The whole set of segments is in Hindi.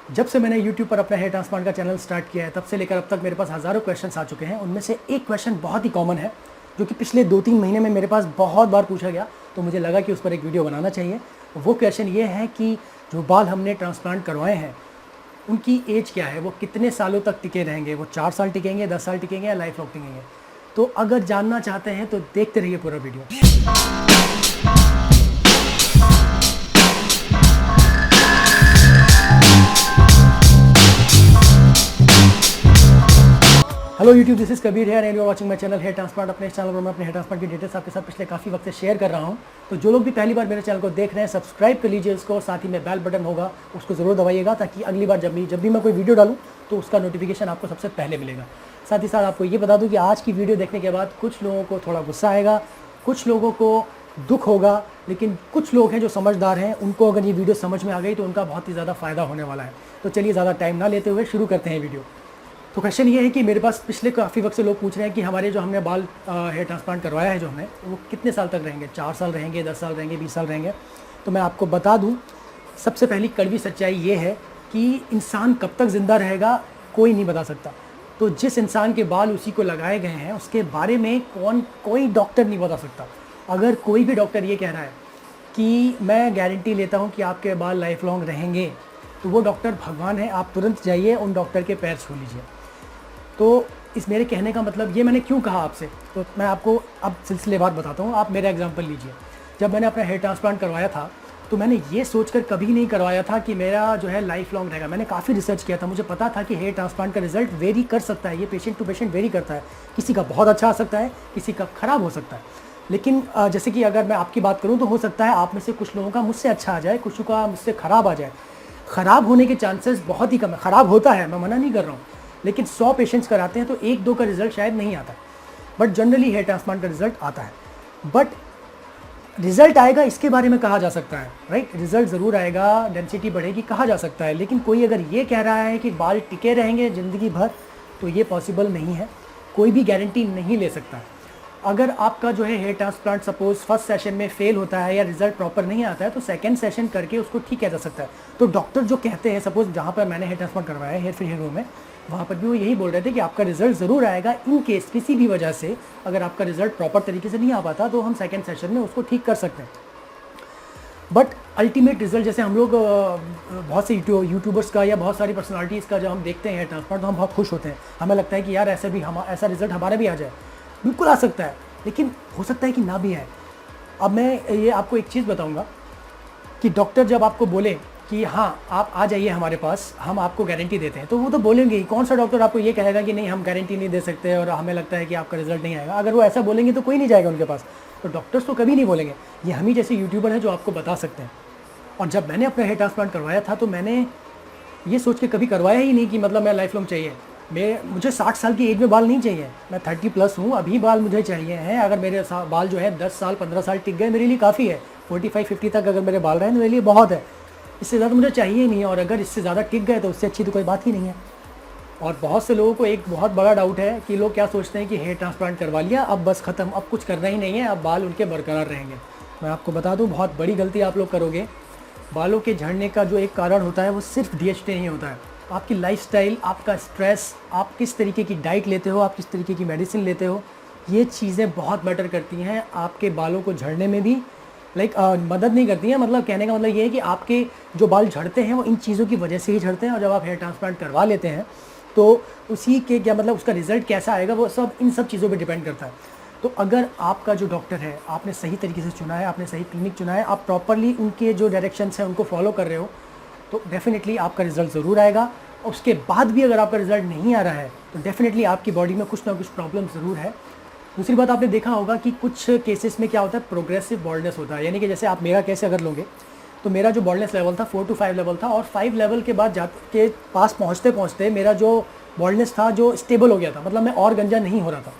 जब से मैंने YouTube पर अपना हेयर ट्रांसप्लांट का चैनल स्टार्ट किया है तब से लेकर अब तक मेरे पास हज़ारों क्वेश्चंस आ चुके हैं। उनमें से एक क्वेश्चन बहुत ही कॉमन है जो कि पिछले 2-3 महीने में मेरे पास बहुत बार पूछा गया, तो मुझे लगा कि उस पर एक वीडियो बनाना चाहिए। वो क्वेश्चन ये है कि जो बाल हमने ट्रांसप्लांट करवाए हैं उनकी एज क्या है, वो कितने सालों तक टिके रहेंगे, वो 4 साल टिकेंगे, 10 साल टिकेंगे या लाइफ लॉन्ग टिकेंगे। तो अगर जानना चाहते हैं तो देखते रहिए पूरा video. Hello YouTube, this is Kabir है and you are watching my channel hair transplant. अपने इस चैनल पर मैं अपने हेयर ट्रांसप्लांट की डिटेल्स आपके साथ पिछले काफ़ी वक्त से शेयर कर रहा हूं। तो जो लोग भी पहली बार मेरे चैनल को देख रहे हैं, सब्सक्राइब कर लीजिए इसको, साथ ही में बेल बटन होगा उसको ज़रूर दबाइएगा ताकि अगली बार जब भी मैं कोई वीडियो डालूँ तो उसका नोटिफिकेशन आपको सबसे पहले मिलेगा। साथ ही साथ आपको ये बता दूँ कि आज की वीडियो देखने के बाद कुछ लोगों को थोड़ा गुस्सा आएगा, कुछ लोगों को दुख होगा, लेकिन कुछ लोग हैं जो समझदार हैं, उनको अगर ये वीडियो समझ में आ गई तो उनका बहुत ही ज़्यादा फ़ायदा होने वाला है। तो चलिए ज़्यादा टाइम ना लेते हुए शुरू करते हैं वीडियो। तो क्वेश्चन ये है कि मेरे पास पिछले काफ़ी वक्त से लोग पूछ रहे हैं कि हमारे जो हमने बाल हेयर ट्रांसप्लांट करवाया है जो हमने, वो कितने साल तक रहेंगे, 4 साल रहेंगे, 10 साल रहेंगे, 20 साल रहेंगे। तो मैं आपको बता दूं, सबसे पहली कड़वी सच्चाई ये है कि इंसान कब तक ज़िंदा रहेगा कोई नहीं बता सकता। तो जिस इंसान के बाल उसी को लगाए गए हैं उसके बारे में कोई डॉक्टर नहीं बता सकता। अगर कोई भी डॉक्टर ये कह रहा है कि मैं गारंटी लेता हूँ कि आपके बाल लाइफ लॉन्ग रहेंगे, तो वो डॉक्टर भगवान है। आप तुरंत जाइए उन डॉक्टर के पैर छू लीजिए। तो इस मेरे कहने का मतलब ये मैंने क्यों कहा आपसे, तो मैं आपको अब सिलसिलेवार बताता हूँ। आप मेरा एग्जांपल लीजिए। जब मैंने अपना हेयर ट्रांसप्लांट करवाया था तो मैंने ये सोचकर कभी नहीं करवाया था कि मेरा जो है लाइफ लॉन्ग रहेगा। मैंने काफ़ी रिसर्च किया था, मुझे पता था कि हेयर ट्रांसप्लांट का रिजल्ट वेरी कर सकता है, ये पेशेंट टू पेशेंट वेरी करता है। किसी का बहुत अच्छा आ सकता है, किसी का ख़राब हो सकता है। लेकिन जैसे कि अगर मैं आपकी बात करूँ तो हो सकता है आप में से कुछ लोगों का मुझसे अच्छा आ जाए, कुछ का मुझसे ख़राब आ जाए। ख़राब होने के चांसेस बहुत ही कम है। ख़राब होता है, मैं मना नहीं कर रहा हूँ, लेकिन 100 पेशेंट्स कराते हैं तो 1-2 का रिजल्ट शायद नहीं आता, बट जनरली हेयर ट्रांसप्लांट का रिजल्ट आता है। बट रिजल्ट आएगा इसके बारे में कहा जा सकता है, राइट? रिजल्ट ज़रूर आएगा, डेंसिटी बढ़ेगी, कहा जा सकता है। लेकिन कोई अगर ये कह रहा है कि बाल टिके रहेंगे ज़िंदगी भर, तो ये पॉसिबल नहीं है। कोई भी गारंटी नहीं ले सकता। अगर आपका जो है hair transplant suppose first session में फेल होता है या रिजल्ट प्रॉपर नहीं आता है तो सेकंड सेशन करके उसको ठीक किया जा सकता है। तो डॉक्टर जो कहते हैं, सपोज जहाँ पर मैंने हेयर ट्रांसप्लांट करवाया है हेयर फ्री हेयर रूम में, वहाँ पर भी वो यही बोल रहे थे कि आपका रिजल्ट ज़रूर आएगा। इन केस किसी भी वजह से अगर आपका रिजल्ट प्रॉपर तरीके से नहीं आ पाता तो हम सेकंड सेशन में उसको ठीक कर सकते हैं। बट अल्टीमेट रिजल्ट, जैसे हम लोग बहुत से यूट्यूबर्स का या बहुत सारी पर्सनालिटीज़ का जब हम देखते हैं हेयर ट्रांसप्लांट तो हम बहुत खुश होते हैं। हमें लगता है कि यार ऐसा रिजल्ट हमारा भी आ जाए। बिल्कुल आ सकता है, लेकिन हो सकता है कि ना भी आए। अब मैं ये आपको एक चीज़ बताऊंगा कि डॉक्टर जब आपको बोले कि हाँ आप आ जाइए हमारे पास, हम आपको गारंटी देते हैं, तो वो तो बोलेंगे ही। कौन सा डॉक्टर आपको ये कहेगा कि नहीं हम गारंटी नहीं दे सकते और हमें लगता है कि आपका रिजल्ट नहीं आएगा। अगर वो ऐसा बोलेंगे तो कोई नहीं जाएगा उनके पास। तो डॉक्टर्स तो कभी नहीं बोलेंगे। ये हम ही जैसे यूट्यूबर हैं जो आपको बता सकते हैं। और जब मैंने अपना हेयर ट्रांसप्लांट करवाया था तो मैंने ये सोच के कभी करवाया ही नहीं कि मतलब मैं लाइफ लॉन्ग चाहिए। मुझे 60 साल की एज में बाल नहीं चाहिए। मैं 30+ हूँ, अभी बाल मुझे चाहिए हैं। अगर मेरे बाल जो है 10 साल 15 साल टिक गए मेरे लिए काफ़ी है। 45-50 तक अगर मेरे बाल रहे तो मेरे लिए बहुत है। इससे ज़्यादा मुझे चाहिए ही नहीं, और अगर इससे ज़्यादा टिक गए तो उससे अच्छी तो कोई बात ही नहीं है। और बहुत से लोगों को एक बहुत बड़ा डाउट है कि लोग क्या सोचते हैं कि हेयर ट्रांसप्लांट करवा लिया, अब बस ख़त्म, अब कुछ करना ही नहीं है, अब बाल उनके बरकरार रहेंगे। मैं आपको बता दूँ, बहुत बड़ी गलती आप लोग करोगे। बालों के झड़ने का जो एक कारण होता है वो सिर्फ DHT नहीं होता है। आपकी लाइफस्टाइल, आपका स्ट्रेस, आप किस तरीके की डाइट लेते हो, आप किस तरीके की मेडिसिन लेते हो, ये चीज़ें बहुत मैटर करती हैं आपके बालों को झड़ने में भी। मदद नहीं करती हैं, मतलब कहने का मतलब ये है कि आपके जो बाल झड़ते हैं वो इन चीज़ों की वजह से ही झड़ते हैं। और जब आप हेयर ट्रांसप्लांट करवा लेते हैं तो उसी के क्या मतलब उसका रिज़ल्ट कैसा आएगा वो सब इन सब चीज़ों पर डिपेंड करता है। तो अगर आपका जो डॉक्टर है आपने सही तरीके से चुना है, आपने सही क्लिनिक चुना है, आप प्रॉपरली उनके जो डायरेक्शंस हैं उनको फॉलो कर रहे हो, तो डेफिनेटली आपका रिज़ल्ट ज़रूर आएगा। और उसके बाद भी अगर आपका रिज़ल्ट नहीं आ रहा है तो डेफिनेटली आपकी बॉडी में कुछ ना कुछ प्रॉब्लम ज़रूर है। दूसरी बात, आपने देखा होगा कि कुछ केसेस में क्या होता है, प्रोग्रेसिव बॉल्डनेस होता है। यानी कि जैसे आप मेरा केस अगर लोगे तो मेरा जो बॉल्डनेस लेवल था 4 to 5 लेवल था, और 5 लेवल के बाद के पास पहुँचते पहुँचते मेरा जो बॉल्डनेस था जो स्टेबल हो गया था, मतलब मैं और गंजा नहीं हो रहा था।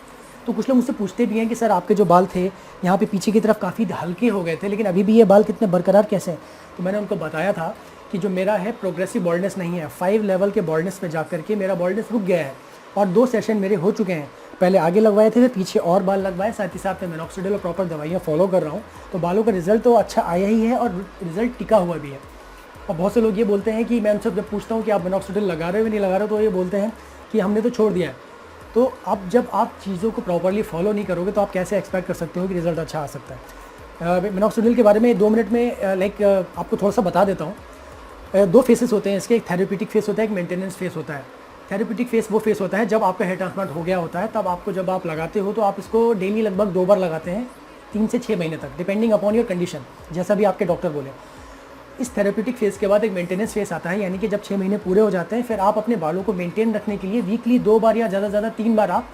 तो कुछ लोग मुझसे पूछते भी हैं कि सर आपके जो बाल थे यहाँ पे पीछे की तरफ काफ़ी हल्के हो गए थे, लेकिन अभी भी ये बाल कितने बरकरार कैसे हैं? तो मैंने उनको बताया था कि जो मेरा है प्रोग्रेसिव बॉल्डनेस नहीं है। 5 लेवल के बॉल्डनेस पे जा करके मेरा बॉल्डनेस रुक गया है, और 2 सेशन मेरे हो चुके हैं। पहले आगे लगवाए थे, फिर पीछे और बाल लगवाए, साथ ही साथ मैं मिनॉक्सिडिल और प्रॉपर दवाइयाँ फॉलो कर रहा हूँ। तो बालों का रिजल्ट तो अच्छा आया ही है और रिजल्ट टिका हुआ भी है। और बहुत से लोग ये बोलते हैं कि मैं उनसे जब पूछता हूँ कि आप मिनॉक्सिडिल लगा रहे हो या नहीं लगा रहे हो, तो ये बोलते हैं कि हमने तो छोड़ दिया है। तो अब जब आप चीज़ों को प्रॉपर्ली फॉलो नहीं करोगे तो आप कैसे एक्सपेक्ट कर सकते हो कि रिज़ल्ट अच्छा आ सकता है। मिनॉक्सिडिल के बारे में 2 मिनट में आपको थोड़ा सा बता देता हूँ। 2 फेसेस होते हैं इसके, एक थेरेप्यूटिक फेस होता है, एक मेंटेनेंस फेस होता है। थेरेप्यूटिक फेस वो फेस होता है जब आपका हेयर ट्रांसप्लांट हो गया होता है, तब आपको जब आप लगाते हो तो आप इसको डेली लगभग 2 बार लगाते हैं, 3 से 6 महीने तक, डिपेंडिंग अपॉन योर कंडीशन, जैसा भी आपके डॉक्टर बोले। इस थेरेप्यूटिक फेस के बाद एक मेंटेनेंस फेस आता है, यानी कि जब 6 महीने पूरे हो जाते हैं फिर आप अपने बालों को मेंटेन रखने के लिए वीकली 2 बार या ज़्यादा से ज़्यादा 3 बार आप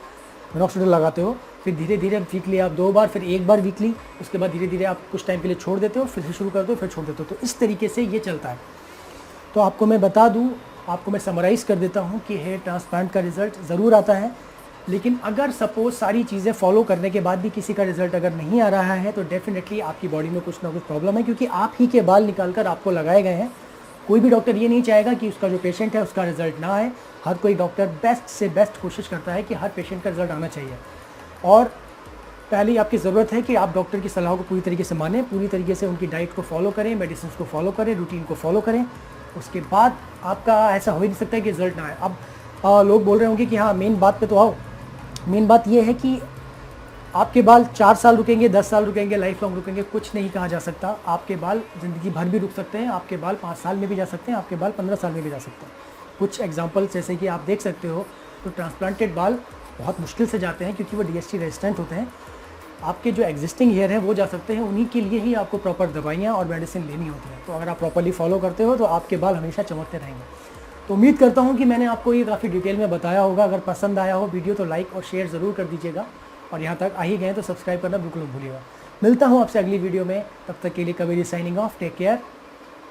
मिनॉक्सिडिल लगाते हो। फिर धीरे धीरे वीकली आप 2 बार, फिर 1 बार वीकली, उसके बाद धीरे धीरे आप कुछ टाइम के लिए छोड़ देते हो, फिर से शुरू कर दो, फिर छोड़ देते हो। तो इस तरीके से ये चलता है। तो आपको मैं बता दूँ, आपको मैं समराइज़ कर देता हूँ कि हेयर ट्रांसप्लांट का रिज़ल्ट ज़रूर आता है, लेकिन अगर सपोज़ सारी चीज़ें फॉलो करने के बाद भी किसी का रिज़ल्ट अगर नहीं आ रहा है तो डेफिनेटली आपकी बॉडी में कुछ ना कुछ प्रॉब्लम है, क्योंकि आप ही के बाल निकाल कर आपको लगाए गए हैं। कोई भी डॉक्टर ये नहीं चाहेगा कि उसका जो पेशेंट है उसका रिज़ल्ट ना आए। हर कोई डॉक्टर बेस्ट से बेस्ट कोशिश करता है कि हर पेशेंट का रिज़ल्ट आना चाहिए। और पहली आपकी ज़रूरत है कि आप डॉक्टर की सलाह को पूरी तरीके से मानें, पूरी तरीके से उनकी डाइट को फॉलो करें, मेडिसिन को फॉलो करें, रूटीन को फॉलो करें। उसके बाद आपका ऐसा हो ही नहीं सकता कि रिज़ल्ट ना आए। अब लोग बोल रहे होंगे कि हाँ, मेन बात पे तो आओ। मेन बात ये है कि आपके बाल 4 साल रुकेंगे, 10 साल रुकेंगे, लाइफ लॉन्ग रुकेंगे, कुछ नहीं कहा जा सकता। आपके बाल ज़िंदगी भर भी रुक सकते हैं, आपके बाल 5 साल में भी जा सकते हैं, आपके बाल 15 साल में भी जा सकते हैं। कुछ एग्जांपल जैसे कि आप देख सकते हो, तो ट्रांसप्लांटेड बाल बहुत मुश्किल से जाते हैं क्योंकि वो DHT रेजिस्टेंट होते हैं। आपके जो एग्जिस्टिंग हेयर हैं वो जा सकते हैं, उन्हीं के लिए ही आपको प्रॉपर दवाइयाँ और मेडिसिन लेनी होती है। तो अगर आप प्रॉपर्ली फॉलो करते हो तो आपके बाल हमेशा चमकते रहेंगे। तो उम्मीद करता हूँ कि मैंने आपको ये काफ़ी डिटेल में बताया होगा। अगर पसंद आया हो वीडियो तो लाइक और शेयर ज़रूर कर दीजिएगा, और यहाँ तक आ ही गए तो सब्सक्राइब करना बिल्कुल मत भूलिएगा। मिलता हूँ आपसे अगली वीडियो में, तब तक के लिए Kabir signing off. Take care.